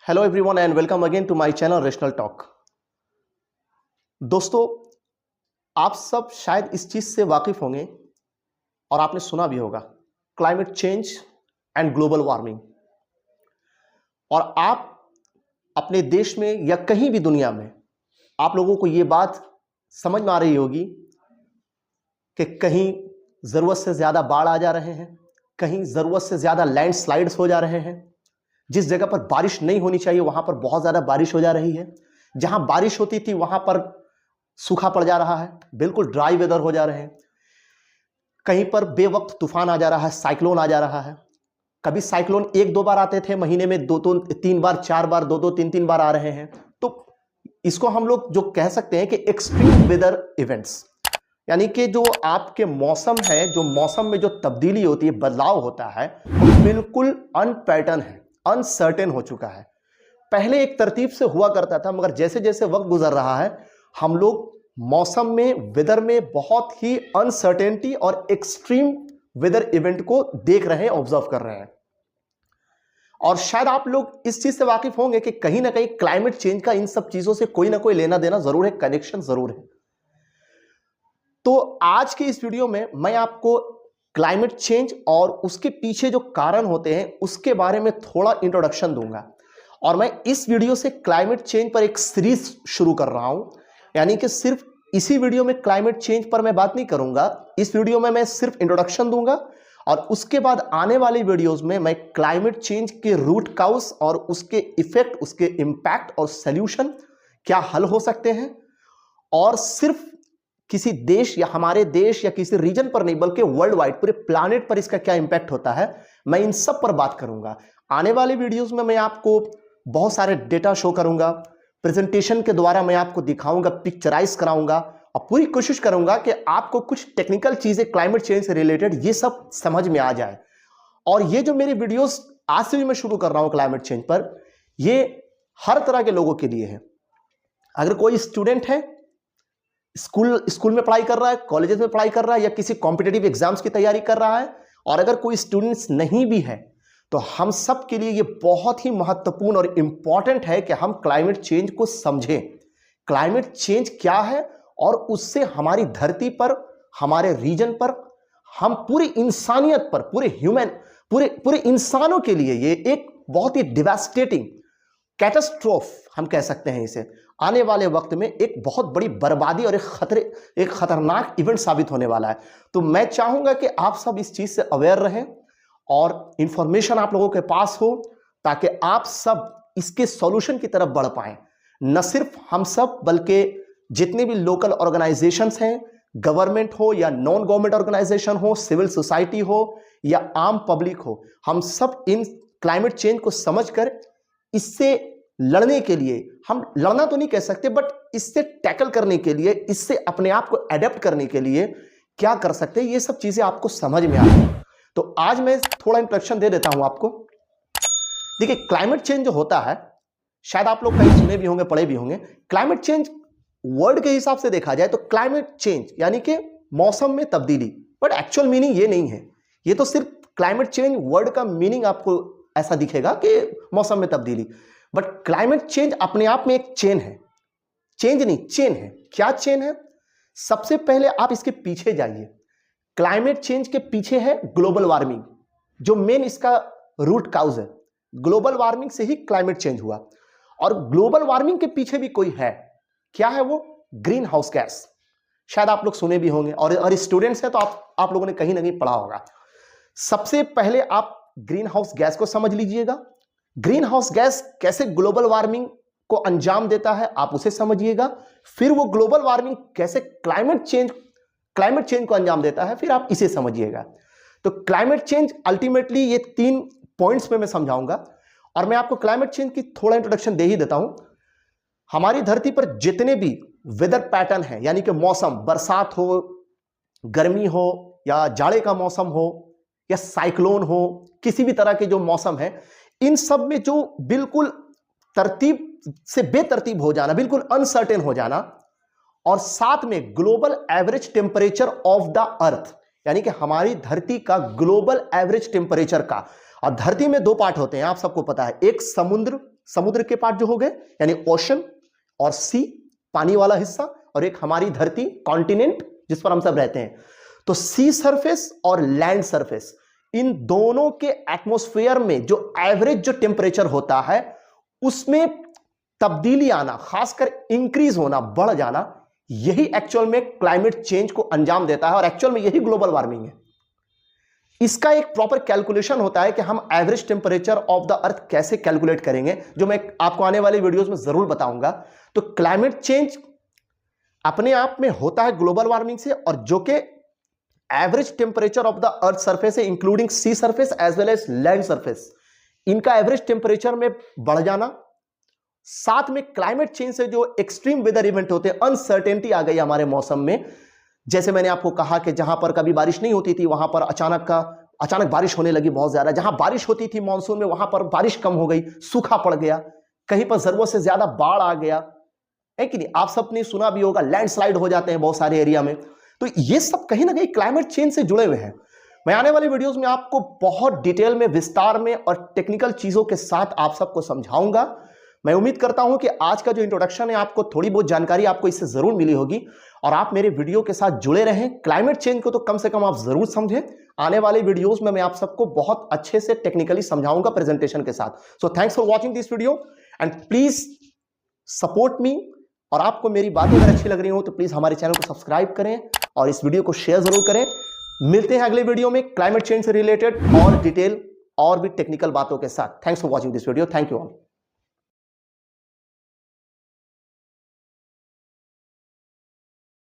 Hello everyone and welcome again to my channel rational talk. दोस्तों, आप सब शायद इस चीज से वाकिफ होंगे और आपने सुना भी होगा, climate change and global warming. और आप अपने देश में या कहीं भी दुनिया में आप लोगों को यह बात समझ में आ रही होगी कि कहीं जरूरत से ज्यादा बाढ़ आ जा रहे हैं, कहीं जरूरत से ज्यादा लैंडस्लाइड्स हो जा रहे हैं, जिस जगह पर बारिश नहीं होनी चाहिए वहां पर बहुत ज्यादा बारिश हो जा रही है, जहां बारिश होती थी वहां पर सूखा पड़ जा रहा है, बिल्कुल ड्राई वेदर हो जा रहे हैं। कहीं पर बेवक्त तूफान आ जा रहा है, साइक्लोन आ जा रहा है। कभी साइक्लोन एक दो बार आते थे महीने में, दो दो तीन बार, चार बार, दो दो तीन तीन बार आ रहे हैं। तो इसको हम लोग जो कह सकते हैं कि एक्सट्रीम वेदर इवेंट्स, यानी कि जो आपके मौसम है, जो मौसम में जो तब्दीली होती है, बदलाव होता है, वो बिल्कुल अनपैटर्न है, अनसर्टेन हो चुका है। पहले एक तरतीब से हुआ करता था, मगर जैसे जैसे वक्त गुजर रहा है हम लोग मौसम में, वेदर में बहुत ही अनसर्टेनिटी और एक्सट्रीम वेदर इवेंट को देख रहे हैं, ऑब्जर्व कर रहे हैं। और शायद आप लोग इस चीज से वाकिफ होंगे कि कहीं ना कहीं क्लाइमेट चेंज का इन सब चीजों से कोई ना कोई लेना देना जरूर है, कनेक्शन जरूर है। तो आज की इस वीडियो में मैं आपको क्लाइमेट चेंज और उसके पीछे जो कारण होते हैं उसके बारे में थोड़ा इंट्रोडक्शन दूंगा। और मैं इस वीडियो से क्लाइमेट चेंज पर एक सीरीज शुरू कर रहा हूं, यानी कि सिर्फ इसी वीडियो में क्लाइमेट चेंज पर मैं बात नहीं करूंगा। इस वीडियो में मैं सिर्फ इंट्रोडक्शन दूंगा और उसके बाद आने वाली वीडियोस में मैं क्लाइमेट चेंज के रूट काउज और उसके इफेक्ट, उसके इंपैक्ट और सॉल्यूशन क्या हल हो सकते हैं, और सिर्फ किसी देश या हमारे देश या किसी रीजन पर नहीं बल्कि वर्ल्ड वाइड, पूरे प्लानेट पर इसका क्या इंपैक्ट होता है, मैं इन सब पर बात करूंगा। आने वाले वीडियोस में मैं आपको बहुत सारे डेटा शो करूंगा, प्रेजेंटेशन के द्वारा मैं आपको दिखाऊंगा, पिक्चराइज कराऊंगा और पूरी कोशिश करूंगा कि आपको कुछ टेक्निकल चीजें क्लाइमेट चेंज से रिलेटेड ये सब समझ में आ जाए। और ये जो मेरी वीडियोस आज से भी मैं शुरू कर रहा हूं क्लाइमेट चेंज पर, ये हर तरह के लोगों के लिए है। अगर कोई स्टूडेंट है, स्कूल में पढ़ाई कर रहा है, कॉलेजेस में पढ़ाई कर रहा है या किसी कॉम्पिटिटिव एग्जाम्स की तैयारी कर रहा है, और अगर कोई स्टूडेंट्स नहीं भी है, तो हम सब के लिए ये बहुत ही महत्वपूर्ण और इंपॉर्टेंट है कि हम क्लाइमेट चेंज को समझें। क्लाइमेट चेंज क्या है और उससे हमारी धरती पर, हमारे रीजन पर, हम पूरी इंसानियत पर, पूरे इंसानों के लिए ये एक बहुत ही डिवास्टेटिंग कैटास्ट्रोफ हम कह सकते हैं इसे, आने वाले वक्त में एक बहुत बड़ी बर्बादी और एक खतरनाक इवेंट साबित होने वाला है। तो मैं चाहूंगा कि आप सब इस चीज से अवेयर रहें और इंफॉर्मेशन आप लोगों के पास हो, ताकि आप सब इसके सॉल्यूशन की तरफ बढ़ पाएं। न सिर्फ हम सब बल्कि जितने भी लोकल ऑर्गेनाइजेशंस हैं, गवर्नमेंट हो या नॉन गवर्नमेंट ऑर्गेनाइजेशन हो, सिविल सोसाइटी हो या आम पब्लिक हो, हम सब इन क्लाइमेट चेंज को समझकर इससे लड़ने के लिए, हम लड़ना तो नहीं कह सकते, बट इससे टैकल करने के लिए, इससे अपने आप को एडेप्ट करने के लिए क्या कर सकते हैं, ये सब चीजें आपको समझ में आ रही है। तो आज मैं थोड़ा इंट्रोडक्शन दे देता हूं आपको। देखिए, क्लाइमेट चेंज जो होता है, शायद आप लोग कहीं सुने भी होंगे, पढ़े भी होंगे। क्लाइमेट चेंज वर्ड के हिसाब से देखा जाए तो क्लाइमेट चेंज यानी कि मौसम में तब्दीली, बट एक्चुअल मीनिंग ये नहीं है। ये तो सिर्फ क्लाइमेट चेंज वर्ड का मीनिंग आपको ऐसा दिखेगा कि मौसम में तब्दीली, बट क्लाइमेट चेंज अपने आप में एक चेन है। चेंज नहीं, चेन है। क्या चेन है? सबसे पहले आप इसके पीछे जाइए। क्लाइमेट चेंज के पीछे है ग्लोबल वार्मिंग, जो मेन इसका रूट काउज है। ग्लोबल वार्मिंग से ही क्लाइमेट चेंज हुआ। और ग्लोबल वार्मिंग के पीछे भी कोई है। क्या है वो? Green house gas. शायद आप लोग सुने भी होंगे, और स्टूडेंट्स हैं तो आप लोगों ने कहीं ना कहीं पढ़ा होगा। सबसे पहले आप ग्रीन हाउस गैस को समझ लीजिएगा। ग्रीन हाउस गैस कैसे ग्लोबल वार्मिंग को अंजाम देता है, आप उसे समझिएगा। फिर वो ग्लोबल वार्मिंग कैसे क्लाइमेट चेंज को अंजाम देता है, फिर आप इसे समझिएगा। तो क्लाइमेट चेंज अल्टीमेटली ये 3 पॉइंट्स में मैं समझाऊंगा, और मैं आपको क्लाइमेट चेंज की थोड़ा इंट्रोडक्शन दे ही देता हूं। हमारी धरती पर जितने भी वेदर पैटर्न है, यानी कि मौसम, बरसात हो, गर्मी हो या जाड़े का मौसम हो या साइक्लोन हो, किसी भी तरह के जो मौसम है, इन सब में जो बिल्कुल तरतीब से बेतरतीब हो जाना, बिल्कुल अनसर्टेन हो जाना, और साथ में global average temperature of the अर्थ, यानी कि हमारी धरती का ग्लोबल एवरेज टेम्परेचर का। और धरती में 2 पार्ट होते हैं, आप सबको पता है, एक समुद्र समुद्र के पार्ट जो हो गए यानी ओशन और सी पानी वाला हिस्सा, और एक हमारी धरती कॉन्टिनेंट जिस पर हम सब रहते हैं। तो सी सरफेस और लैंड सरफेस, इन दोनों के एटमॉस्फेयर में जो एवरेज जो टेम्परेचर होता है उसमें तब्दीली आना, खासकर इंक्रीज होना, बढ़ जाना, यही एक्चुअल में क्लाइमेट चेंज को अंजाम देता है और एक्चुअल में यही ग्लोबल वार्मिंग है। इसका एक प्रॉपर कैलकुलेशन होता है कि हम एवरेज टेम्परेचर ऑफ द अर्थ कैसे कैलकुलेट करेंगे, जो मैं आपको आने वाले वीडियोस में जरूर बताऊंगा। तो क्लाइमेट चेंज अपने आप में होता है ग्लोबल वार्मिंग से, और जो कि average temperature of the earth surface है including sea surface as well as land surface, इनका एवरेज टेम्परेचर में बढ़ जाना, साथ में क्लाइमेट चेंज से जो एक्सट्रीम वेदर इवेंट होते हैं, अनसर्टेनिटी आ गई हमारे मौसम में। जैसे मैंने आपको कहा कि जहां पर कभी बारिश नहीं होती थी वहां पर अचानक बारिश होने लगी बहुत ज्यादा, जहां बारिश होती थी मानसून में वहां पर बारिश कम हो गई, सूखा पड़ गया, कहीं पर जरूरत से ज्यादा बाढ़ आ गया, है कि नहीं? आप सबने सुना भी होगा लैंडस्लाइड हो जाते हैं बहुत सारे एरिया में। तो ये सब कहीं ना कहीं क्लाइमेट चेंज से जुड़े हुए हैं। मैं आने वाले वीडियोस में आपको बहुत डिटेल में, विस्तार में और टेक्निकल चीजों के साथ आप सबको समझाऊंगा। मैं उम्मीद करता हूं कि आज का जो इंट्रोडक्शन है आपको थोड़ी बहुत जानकारी आपको इससे जरूर मिली होगी और आप मेरे वीडियो के साथ जुड़े रहें। क्लाइमेट चेंज को तो कम से कम आप जरूर समझें। आने वाले वीडियोस में मैं आप सबको बहुत अच्छे से टेक्निकली समझाऊंगा प्रेजेंटेशन के साथ। So thanks for watching this video and please support me. और आपको मेरी बातें अगर अच्छी लग रही हो तो प्लीज हमारे चैनल को सब्सक्राइब करें और इस वीडियो को शेयर जरूर करें। मिलते हैं अगले वीडियो में क्लाइमेट चेंज से रिलेटेड और डिटेल और भी टेक्निकल बातों के साथ। Thanks for watching this video. Thank you all.